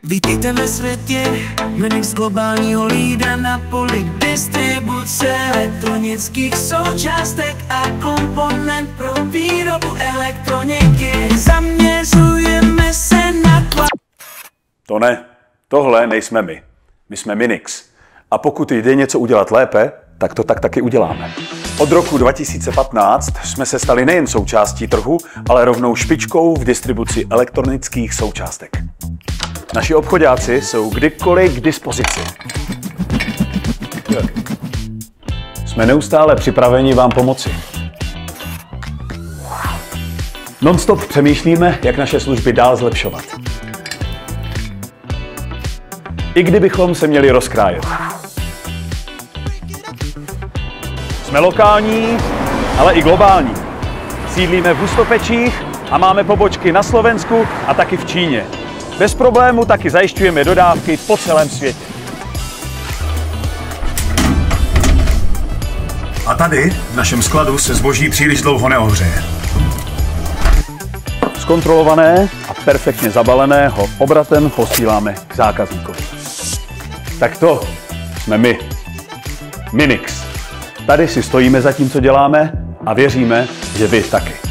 Vítejte ve světě, Minix globálního lídra na poli distribuce elektronických součástek a komponent pro výrobu elektroniky. Zaměřujeme se na To ne, tohle nejsme my. My jsme Minix. A pokud jde něco udělat lépe, tak to tak taky uděláme. Od roku 2015 jsme se stali nejen součástí trhu, ale rovnou špičkou v distribuci elektronických součástek. Naši obchodáci jsou kdykoliv k dispozici. Jsme neustále připraveni vám pomoci. Non-stop přemýšlíme, jak naše služby dál zlepšovat. I kdybychom se měli rozkrájet. Jsme lokální, ale i globální. Sídlíme v Hustopečích a máme pobočky na Slovensku a taky v Číně. Bez problému taky zajišťujeme dodávky po celém světě. A tady, v našem skladu, se zboží příliš dlouho neohřeje. Zkontrolované a perfektně zabalené ho obratem posíláme k zákazníkovi. Tak to jsme my. Minix. Tady si stojíme za tím, co děláme a věříme, že vy taky.